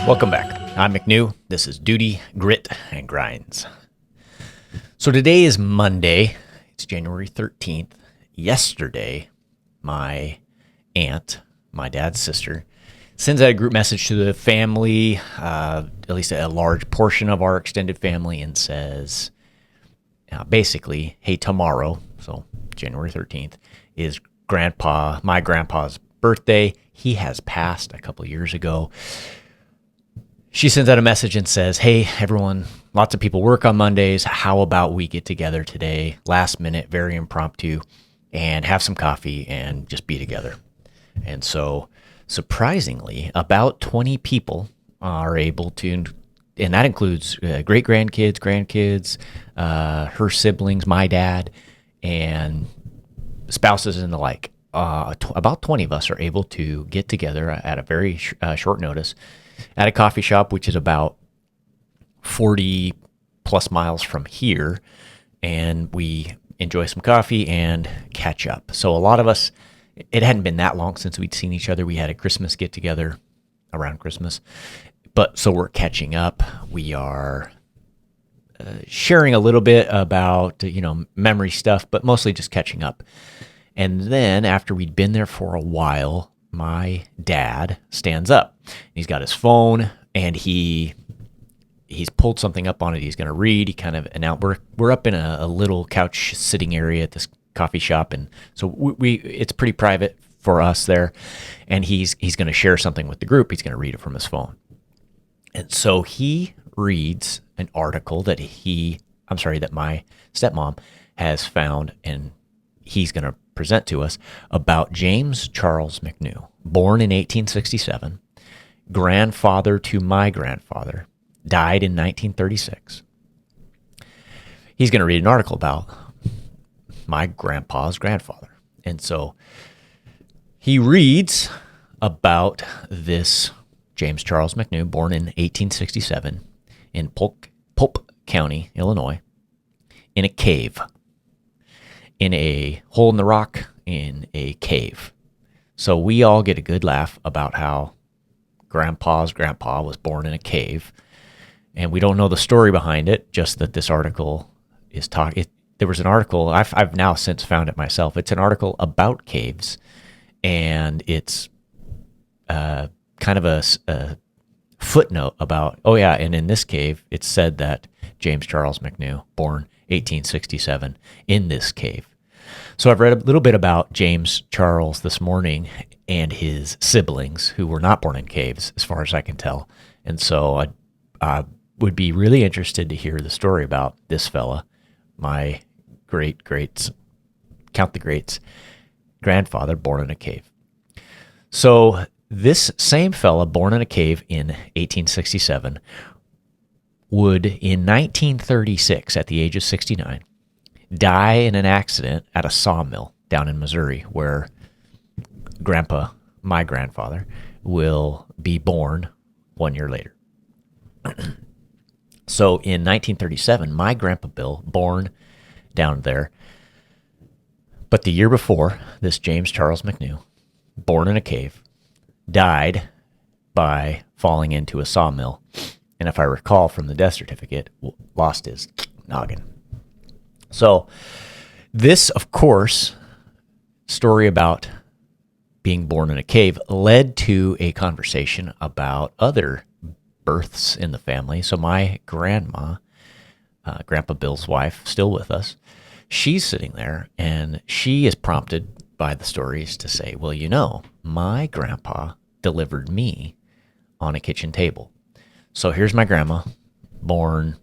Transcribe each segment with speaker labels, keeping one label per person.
Speaker 1: Welcome back. I'm MCNEW. This is Duty, Grit, and Grinds. So today is Monday. It's January 13th. Yesterday, my aunt, my dad's sister, sends out a group message to the family, at least a large portion of our extended family, and says, basically, hey, tomorrow, so January 13th, is my grandpa's birthday. He has passed a couple years ago. She sends out a message and says, hey, everyone, lots of people work on Mondays. How about we get together today, last minute, very impromptu, and have some coffee and just be together. And so, surprisingly, about 20 people are able to, and that includes great-grandkids, grandkids, her siblings, my dad, and spouses and the like. About 20 of us are able to get together at a very short notice at a coffee shop, which is about 40 plus miles from here, and we enjoy some coffee and catch up. So a lot of us, it hadn't been that long since we'd seen each other. We had a Christmas get together around Christmas, but so we're catching up. We are sharing a little bit about, memory stuff, but mostly just catching up. And then after we'd been there for a while, my dad stands up. He's got his phone and he's pulled something up on it. He's going to read. He kind of announced, we're up in a little couch sitting area at this coffee shop, and so it's pretty private for us there. And he's going to share something with the group. He's going to read it from his phone. And so he reads an article that my stepmom has found, and he's going to present to us about James Charles MCNEW, born in 1867, grandfather to my grandfather, died in 1936. He's going to read an article about my grandpa's grandfather. And so he reads about this James Charles MCNEW, born in 1867 in Polk County, Illinois, in a cave. In a hole in the rock in a cave. So we all get a good laugh about how grandpa's grandpa was born in a cave. And we don't know the story behind it, just that this article is talking. There was an article, I've now since found it myself. It's an article about caves, and it's kind of a footnote about, and in this cave, it's said that James Charles MCNEW, born 1867, in this cave. So I've read a little bit about James Charles this morning and his siblings, who were not born in caves, as far as I can tell. And so I would be really interested to hear the story about this fella, my great-greats, count the greats, grandfather, born in a cave. So this same fella, born in a cave in 1867, would, in 1936, at the age of 69, die in an accident at a sawmill down in Missouri, where my grandfather, will be born 1 year later. So in 1937, my grandpa Bill, born down there, but the year before, this James Charles MCNEW, born in a cave, died by falling into a sawmill, and if I recall from the death certificate, lost his noggin. So this, of course, story about being born in a cave led to a conversation about other births in the family. So my grandma, Grandpa Bill's wife, still with us, she's sitting there, and she is prompted by the stories to say, well, my grandpa delivered me on a kitchen table. So here's my grandma, born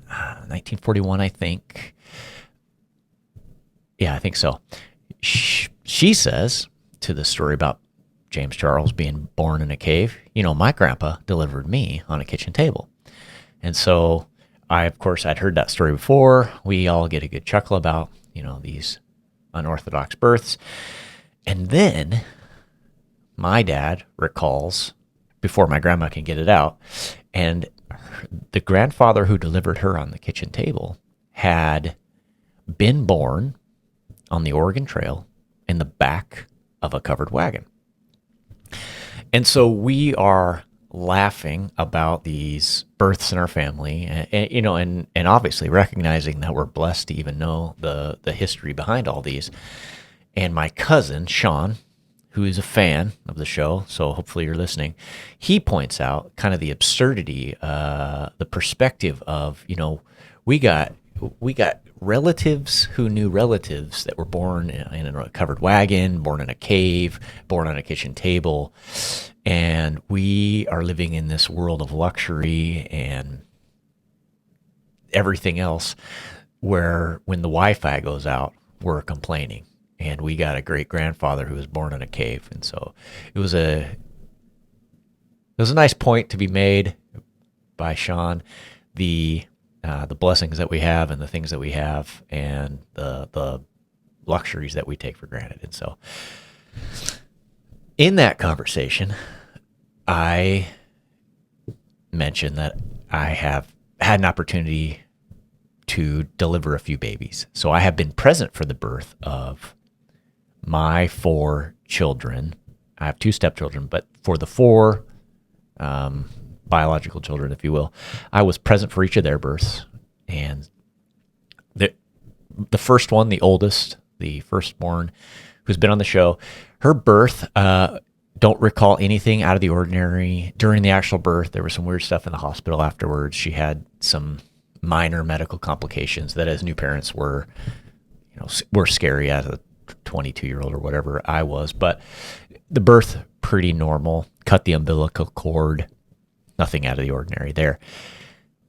Speaker 1: 1941, I think. Yeah, I think so. She says to the story about James Charles being born in a cave, my grandpa delivered me on a kitchen table. And so I'd heard that story before. We all get a good chuckle about, these unorthodox births. And then my dad recalls, before my grandma can get it out, and the grandfather who delivered her on the kitchen table had been born on the Oregon Trail in the back of a covered wagon. And so we are laughing about these births in our family, and obviously recognizing that we're blessed to even know the history behind all these. And my cousin Sean, who is a fan of the show, so hopefully you're listening, he points out kind of the absurdity, the perspective of, we got relatives who knew relatives that were born in a covered wagon, born in a cave, born on a kitchen table, and we are living in this world of luxury and everything else, where when the Wi-Fi goes out, we're complaining. And we got a great grandfather who was born in a cave, and so it was a nice point to be made by Sean, the blessings that we have and the things that we have and the luxuries that we take for granted. And so in that conversation, I mentioned that I have had an opportunity to deliver a few babies. So I have been present for the birth of my 4 children. I have 2 stepchildren, but for the 4 biological children, if you will, I was present for each of their births. And the first one, the oldest, the firstborn, who's been on the show, her birth, don't recall anything out of the ordinary. During the actual birth, there was some weird stuff in the hospital afterwards. She had some minor medical complications that, as new parents, were scary as a 22-year-old or whatever I was. But the birth, pretty normal. Cut the umbilical cord. Nothing out of the ordinary there.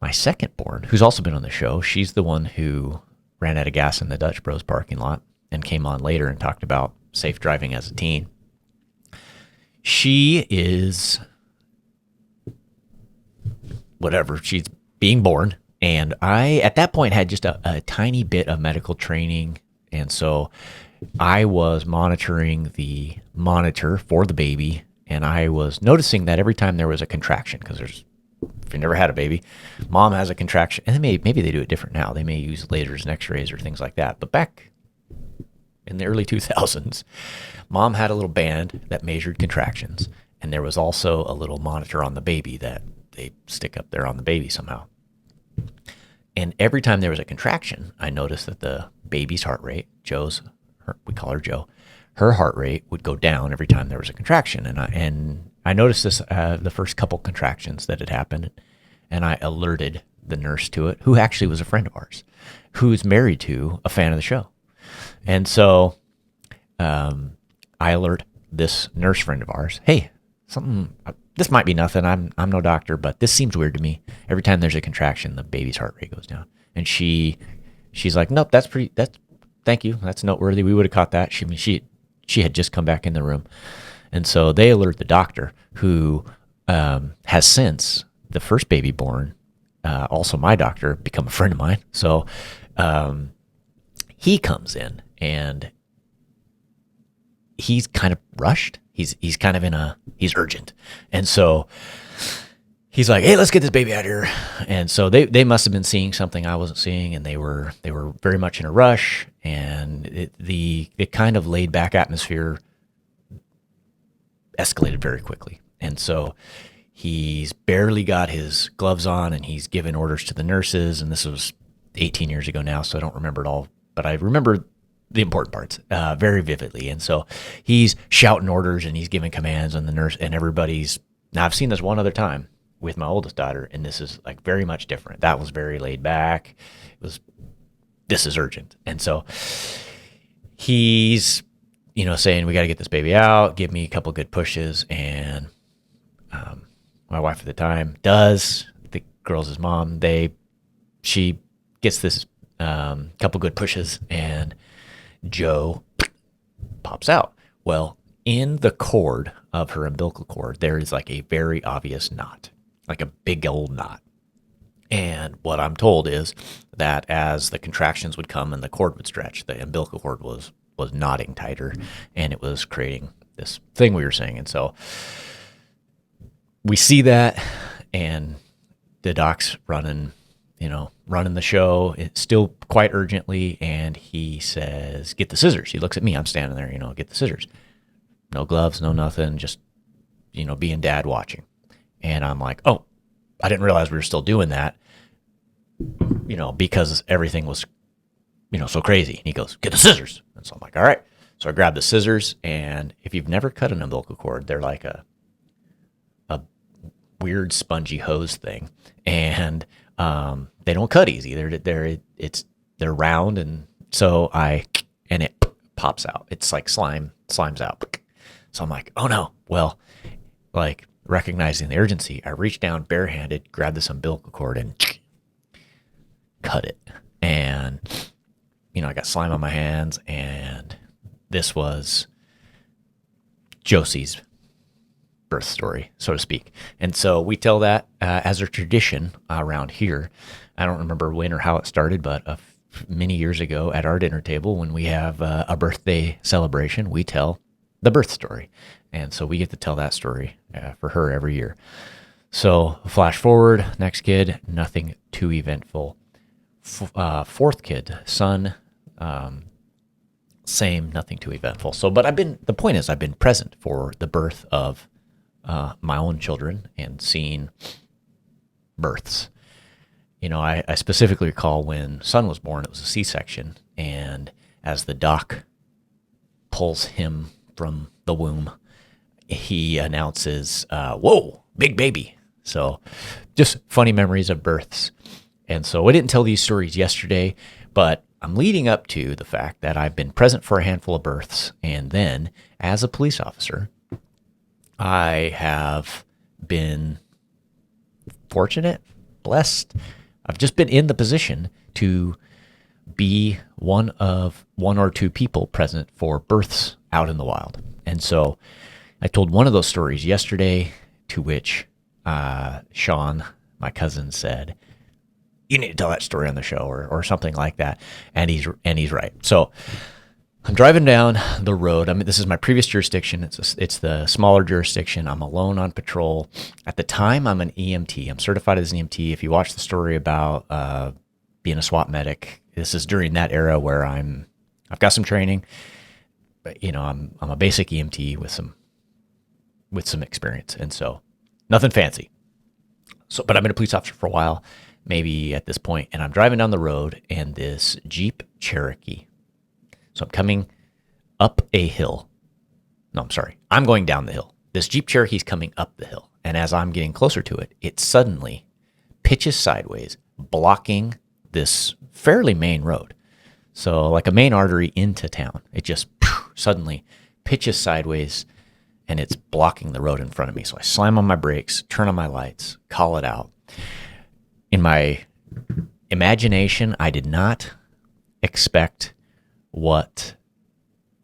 Speaker 1: My second born, who's also been on the show, she's the one who ran out of gas in the Dutch Bros parking lot and came on later and talked about safe driving as a teen. She is whatever. She's being born. And I, at that point, had just a tiny bit of medical training. And so I was monitoring the monitor for the baby. And I was noticing that every time there was a contraction, because if you never had a baby, mom has a contraction. And maybe they do it different now. They may use lasers and x-rays or things like that. But back in the early 2000s, mom had a little band that measured contractions. And there was also a little monitor on the baby that they stick up there on the baby somehow. And every time there was a contraction, I noticed that the baby's heart rate, we call her Jo, her heart rate would go down every time there was a contraction. And I noticed this the first couple contractions that had happened, and I alerted the nurse to it, who actually was a friend of ours, who's married to a fan of the show. And so I alert this nurse friend of ours, hey, this might be nothing. I'm no doctor, but this seems weird to me. Every time there's a contraction, the baby's heart rate goes down. And she's like, nope, thank you. That's noteworthy. We would have caught that. She had just come back in the room. And so they alert the doctor, who has since, the first baby born, also my doctor, become a friend of mine. So he comes in, and he's kind of rushed. He's kind of he's urgent. And so he's like, hey, let's get this baby out of here. And so they must have been seeing something I wasn't seeing, and they were very much in a rush. And the kind of laid back atmosphere escalated very quickly. And so he's barely got his gloves on, and he's giving orders to the nurses. And this was 18 years ago now, so I don't remember it all, but I remember the important parts very vividly. And so he's shouting orders and he's giving commands, and the nurse and everybody's. Now, I've seen this one other time with my oldest daughter, and this is like very much different. That was very laid back. This is urgent. And so he's, saying, we got to get this baby out, give me a couple good pushes. And my wife at the time does, the girls' mom, she gets this couple good pushes, and Jo pops out. Well, in the cord of her umbilical cord, there is like a very obvious knot, like a big old knot. And what I'm told is that as the contractions would come and the cord would stretch, the umbilical cord was knotting tighter, and it was creating this thing we were saying. And so we see that, and the doc's running the show. It's still quite urgently, and he says, get the scissors. He looks at me. I'm standing there, get the scissors. No gloves, no nothing, just, being dad watching. And I'm like, oh, I didn't realize we were still doing that, because everything was, so crazy. And he goes, get the scissors. And so I'm like, all right. So I grabbed the scissors, and if you've never cut an umbilical cord, they're like a weird spongy hose thing, and they don't cut easy. They're round, and so it pops out. It's like slimes out. So I'm like, oh no. Well, like recognizing the urgency, I reached down barehanded, grabbed this umbilical cord, and cut it. And I got slime on my hands, and this was Josie's birth story, so to speak. And so we tell that as a tradition around here. I don't remember when or how it started, but many years ago at our dinner table, when we have a birthday celebration, we tell the birth story. And so we get to tell that story for her every year. So flash forward, next kid, nothing too eventful. Fourth kid, son, same, nothing too eventful. So, but the point is I've been present for the birth of my own children and seen births. I specifically recall when son was born, it was a C-section. And as the doc pulls him from the womb, he announces, whoa, big baby. So just funny memories of births. And so I didn't tell these stories yesterday, but I'm leading up to the fact that I've been present for a handful of births. And then as a police officer, I have been fortunate, blessed. I've just been in the position to be one or two people present for births out in the wild. And so I told one of those stories yesterday, to which Sean, my cousin, said, you need to tell that story on the show or something like that. And he's right. So I'm driving down the road. This is my previous jurisdiction. It's the smaller jurisdiction. I'm alone on patrol. At the time, I'm an EMT. I'm certified as an EMT. If you watch the story about being a SWAT medic, this is during that era where I've got some training, but I'm a basic EMT with some experience, and so nothing fancy. So, but I've been a police officer for a while, maybe at this point, and I'm driving down the road, and this Jeep Cherokee. So I'm coming up a hill. No, I'm sorry. I'm going down the hill. This Jeep Cherokee's coming up the hill. And as I'm getting closer to it, it suddenly pitches sideways, blocking this fairly main road. So like a main artery into town. It just suddenly pitches sideways, and it's blocking the road in front of me. So I slam on my brakes, turn on my lights, call it out. In my imagination, I did not expect what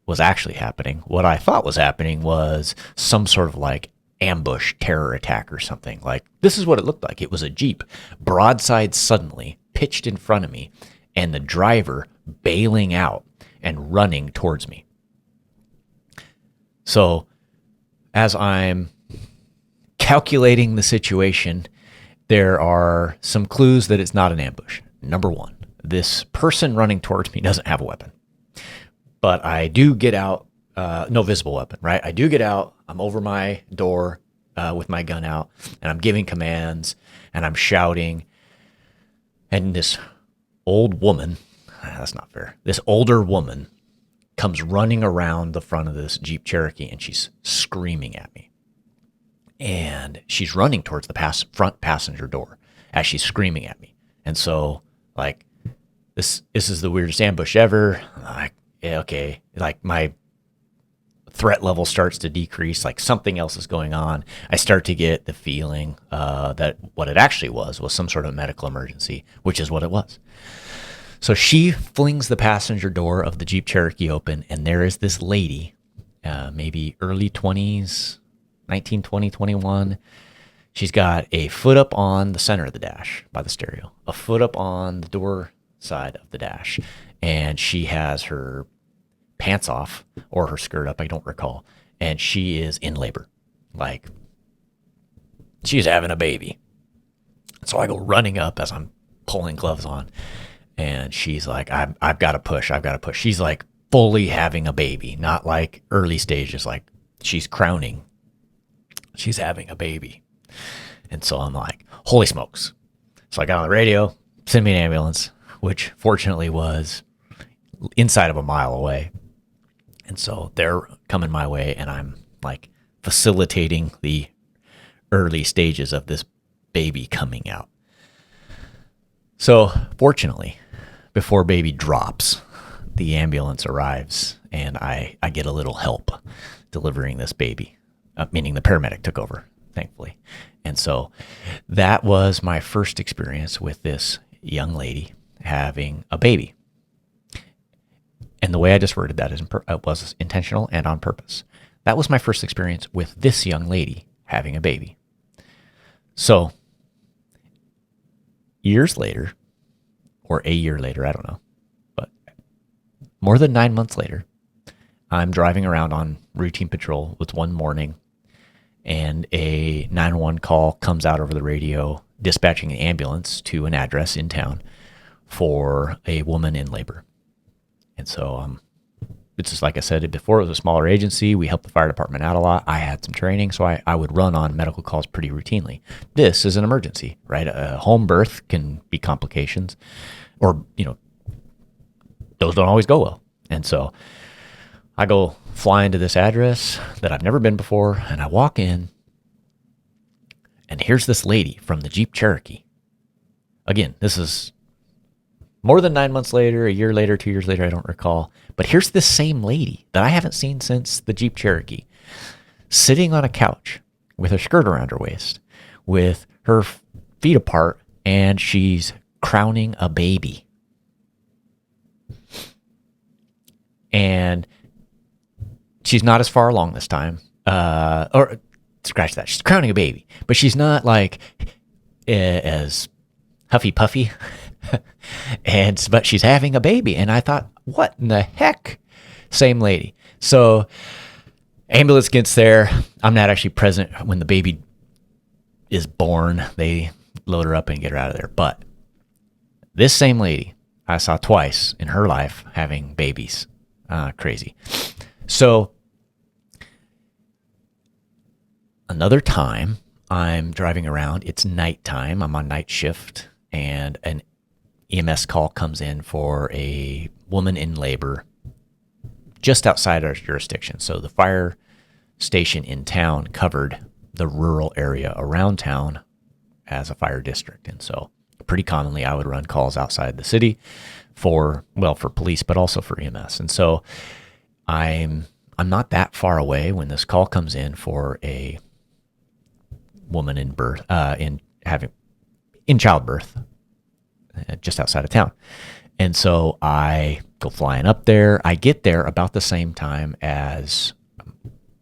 Speaker 1: was actually happening. What I thought was happening was some sort of like ambush terror attack or something. Like, this is what it looked like. It was a Jeep broadside suddenly pitched in front of me, and the driver bailing out and running towards me. So as I'm calculating the situation, there are some clues that it's not an ambush. Number one, this person running towards me doesn't have a weapon. But I do get out, no visible weapon, right? I do get out. I'm over my door with my gun out, and I'm giving commands, and I'm shouting. And this old woman, that's not fair, this older woman comes running around the front of this Jeep Cherokee, and she's screaming at me. And she's running towards the front passenger door as she's screaming at me. And so, like, this is the weirdest ambush ever. Like, yeah, okay. Like, my threat level starts to decrease. Like, something else is going on. I start to get the feeling that what it actually was some sort of medical emergency, which is what it was. So she flings the passenger door of the Jeep Cherokee open, and there is this lady, maybe early 20s, 19, 20, 21. She's got a foot up on the center of the dash by the stereo, a foot up on the door side of the dash, and she has her pants off or her skirt up, I don't recall, and she is in labor. Like, she's having a baby. So I go running up as I'm pulling gloves on, and she's like, I've got to push. She's like fully having a baby, not like early stages, like she's crowning. She's having a baby. And so I'm like, holy smokes. So I got on the radio, send me an ambulance, which fortunately was inside of a mile away. And so they're coming my way, and I'm like facilitating the early stages of this baby coming out. So fortunately, before baby drops, the ambulance arrives, and I get a little help delivering this baby, meaning the paramedic took over, thankfully. And so that was my first experience with this young lady having a baby. And the way I just worded that was intentional and on purpose. That was my first experience with this young lady having a baby. So years later, or a year later, I don't know, but more than 9 months later, I'm driving around on routine patrol with one morning, and a 911 call comes out over the radio dispatching an ambulance to an address in town for a woman in labor. And so it's just like I said before, it was a smaller agency. We helped the fire department out a lot. I had some training, so I would run on medical calls pretty routinely. This is an emergency, right? A home birth can be complications, or, those don't always go well. And so I go flying to this address that I've never been before, and I walk in, and here's this lady from the Jeep Cherokee. Again, this is more than 9 months later, a year later, 2 years later, I don't recall. But here's this same lady that I haven't seen since the Jeep Cherokee, sitting on a couch with her skirt around her waist, with her feet apart, and she's crowning a baby. And she's not as far along this time. Or scratch that. She's crowning a baby. But she's not like as huffy puffy. But she's having a baby. And I thought, what in the heck? Same lady. So ambulance gets there. I'm not actually present when the baby is born. They load her up and get her out of there. But this same lady I saw twice in her life having babies. Crazy. So another time I'm driving around. It's nighttime. I'm on night shift, and an EMS call comes in for a woman in labor just outside our jurisdiction. So the fire station in town covered the rural area around town as a fire district. And so pretty commonly I would run calls outside the city for police, but also for EMS. And so I'm not that far away when this call comes in for a woman in childbirth just outside of town. And so I go flying up there. I get there about the same time as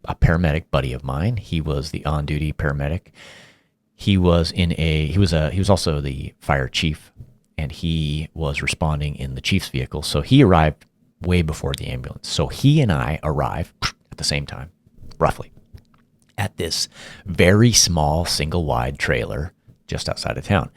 Speaker 1: a paramedic buddy of mine. He was the on-duty paramedic. He was also the fire chief, and he was responding in the chief's vehicle. So he arrived way before the ambulance. So he and I arrive at the same time, roughly, at this very small single-wide trailer just outside of town.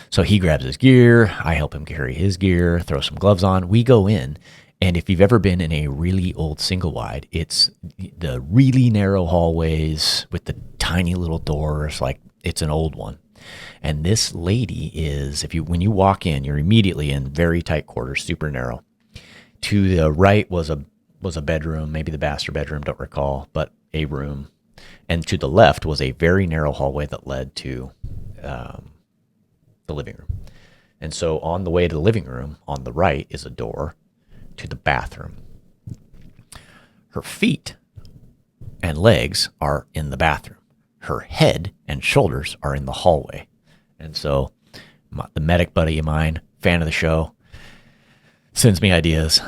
Speaker 1: So he grabs his gear. I help him carry his gear, throw some gloves on. We go in, and if you've ever been in a really old single-wide, it's the really narrow hallways with the tiny little doors, like it's an old one. And this lady is, when you walk in, you're immediately in very tight quarters, super narrow. To the right was a bedroom, maybe the master bedroom, don't recall, but a room. And to the left was a very narrow hallway that led to the living room. And so on the way to the living room, on the right is a door to the bathroom. Her feet and legs are in the bathroom. Her head and shoulders are in the hallway. And so the medic buddy of mine, fan of the show, sends me ideas,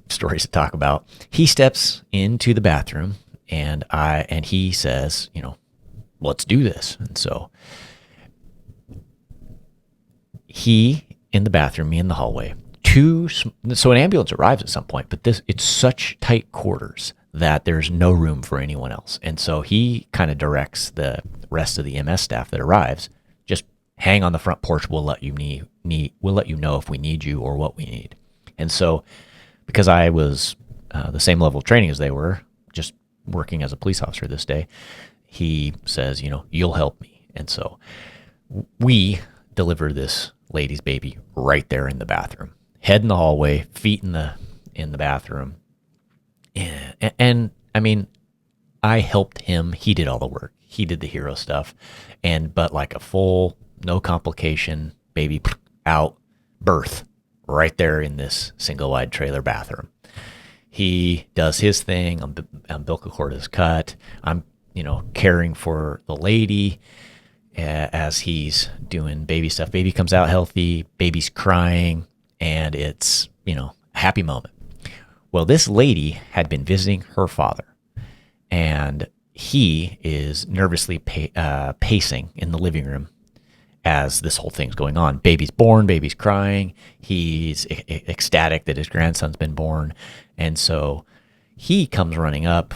Speaker 1: stories to talk about. He steps into the bathroom, and he says, let's do this. And so he in the bathroom, me in the hallway. So an ambulance arrives at some point, but it's such tight quarters that there's no room for anyone else. And so he kind of directs the rest of the EMS staff that arrives, just hang on the front porch. We'll let you know if we need you or what we need. And so because I was the same level of training as they were, just working as a police officer this day, he says, you'll help me. And so we deliver this lady's baby right there in the bathroom. Head in the hallway, feet in the bathroom. And I mean, I helped him. He did all the work. He did the hero stuff. But like a full, no complication, baby out, birth right there in this single wide trailer bathroom. He does his thing. Umbilical cord is cut. I'm, caring for the lady as he's doing baby stuff. Baby comes out healthy. Baby's crying, and it's, a happy moment. Well, this lady had been visiting her father, and he is nervously pacing in the living room as this whole thing's going on. Baby's born, baby's crying. He's ecstatic that his grandson's been born. And so he comes running up.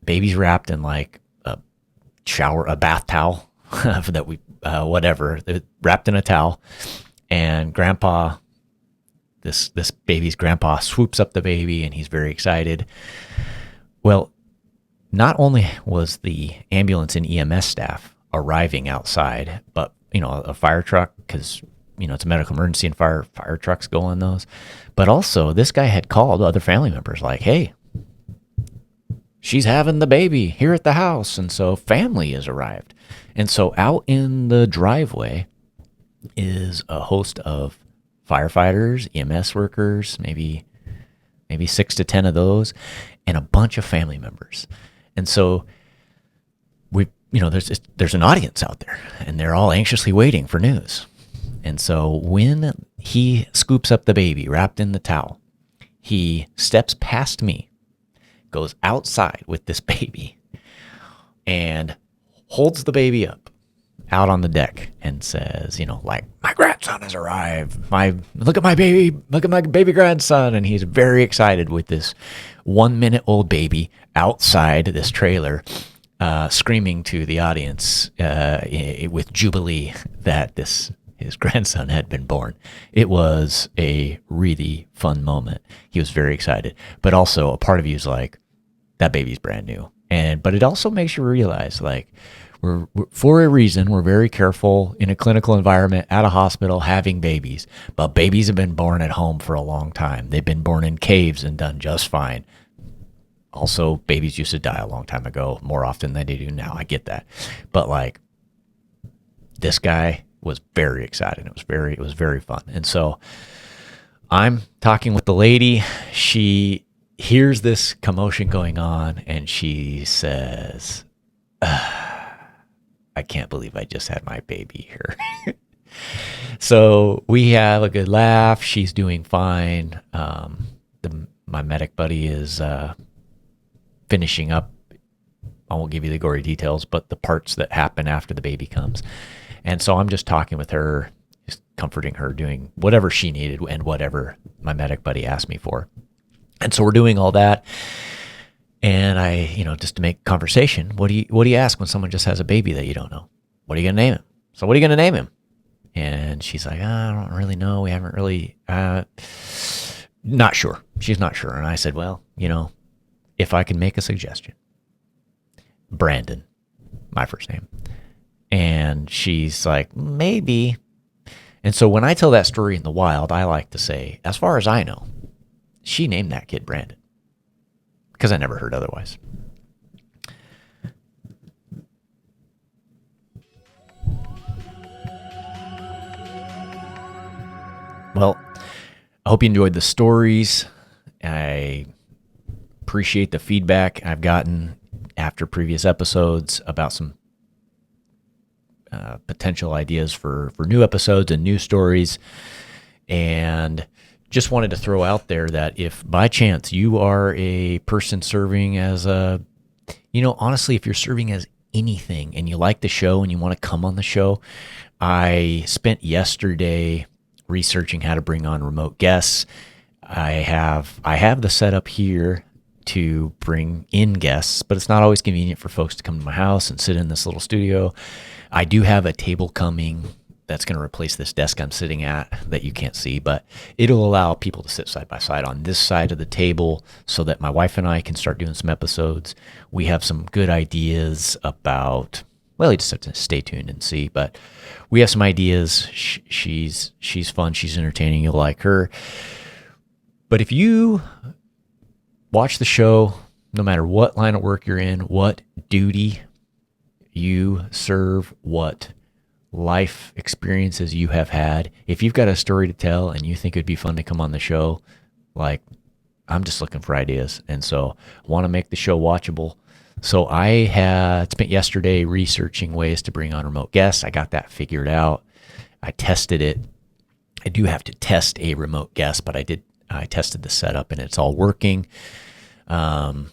Speaker 1: Baby's wrapped in like a bath towel that whatever, wrapped in a towel. And grandpa, this baby's grandpa swoops up the baby, and he's very excited. Well, not only was the ambulance and EMS staff arriving outside, but, a fire truck, because, it's a medical emergency and fire trucks go on those. But also this guy had called other family members like, hey, she's having the baby here at the house. And so family has arrived. And so out in the driveway is a host of firefighters, EMS workers, maybe 6 to 10 of those, and a bunch of family members. And so there's an audience out there, and they're all anxiously waiting for news. And so when he scoops up the baby wrapped in the towel, he steps past me, goes outside with this baby, and holds the baby up out on the deck and says, like, my grandson has arrived. Look at my baby grandson. And he's very excited with this 1 minute old baby outside this trailer, screaming to the audience with jubilee that his grandson had been born. It was a really fun moment. He was very excited, but also a part of you is like, that baby's brand new. But it also makes you realize, like, we're for a reason, we're very careful in a clinical environment at a hospital having babies, but babies have been born at home for a long time. They've been born in caves and done just fine. Also, babies used to die a long time ago, more often than they do now. I get that. But like, this guy was very excited. It was very fun. And so I'm talking with the lady. She hears this commotion going on, and she says, I can't believe I just had my baby here. So we have a good laugh. She's doing fine. My medic buddy is finishing up. I won't give you the gory details, but the parts that happen after the baby comes. And so I'm just talking with her, just comforting her, doing whatever she needed and whatever my medic buddy asked me for. And so we're doing all that. And I, just to make conversation, what do you ask when someone just has a baby that you don't know? What are you going to name him? So what are you going to name him? And she's like, I don't really know. We haven't really, not sure. She's not sure. And I said, well, if I can make a suggestion, Brandon, my first name. And she's like, maybe. And so when I tell that story in the wild, I like to say, as far as I know, she named that kid Brandon, because I never heard otherwise. Well, I hope you enjoyed the stories. I appreciate the feedback I've gotten after previous episodes about some potential ideas for new episodes and new stories. And just wanted to throw out there that if by chance you are a person serving as honestly, if you're serving as anything and you like the show and you want to come on the show, I spent yesterday researching how to bring on remote guests. I have the setup here to bring in guests, but it's not always convenient for folks to come to my house and sit in this little studio. I do have a table coming that's going to replace this desk I'm sitting at that you can't see, but it'll allow people to sit side by side on this side of the table so that my wife and I can start doing some episodes. We have some good ideas about, Well, you just have to stay tuned and see. But we have some ideas. She's fun. She's entertaining. You'll like her. But if you watch the show, no matter what line of work you're in, what duty you serve, what life experiences you have had, if you've got a story to tell and you think it'd be fun to come on the show, like, I'm just looking for ideas. And so I want to make the show watchable. So I had spent yesterday researching ways to bring on remote guests. I got that figured out. I tested it. I do have to test a remote guest, but I tested the setup and it's all working. Well,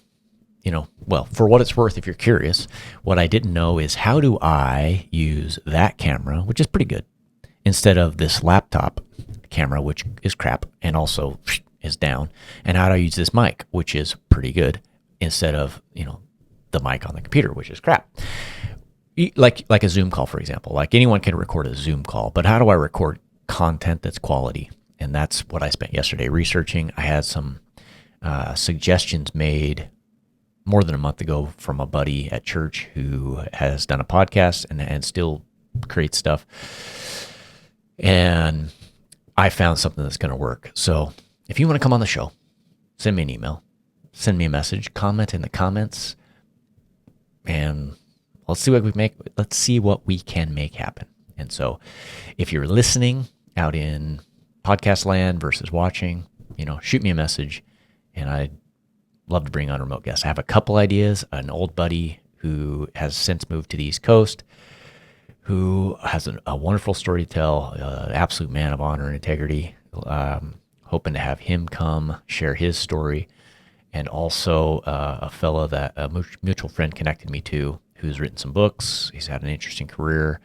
Speaker 1: for what it's worth, if you're curious, what I didn't know is how do I use that camera, which is pretty good, instead of this laptop camera, which is crap and also is down. And how do I use this mic, which is pretty good, instead of, the mic on the computer, which is crap. Like a Zoom call, for example. Like anyone can record a Zoom call, but how do I record content that's quality? And that's what I spent yesterday researching. I had some suggestions made more than a month ago from a buddy at church who has done a podcast and still creates stuff. And I found something that's going to work. So if you want to come on the show, send me an email, send me a message, comment in the comments, and let's see what we can make happen. And so if you're listening out in podcast land versus watching, shoot me a message, and I'd love to bring on remote guests. I have a couple ideas. An old buddy who has since moved to the East Coast, who has a wonderful story to tell, absolute man of honor and integrity. Hoping to have him come share his story. And also a fella that a mutual friend connected me to, who's written some books. He's had an interesting career.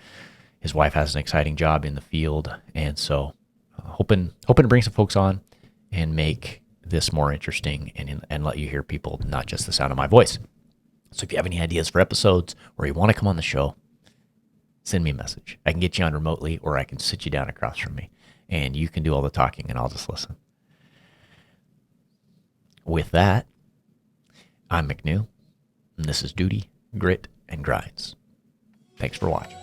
Speaker 1: His wife has an exciting job in the field. And so hoping to bring some folks on and make this more interesting and let you hear people, not just the sound of my voice. So if you have any ideas for episodes or you want to come on the show, send me a message. I can get you on remotely, or I can sit you down across from me and you can do all the talking and I'll just listen. With that, I'm MCNEW, and this is Duty, Grit, and Grinds. Thanks for watching.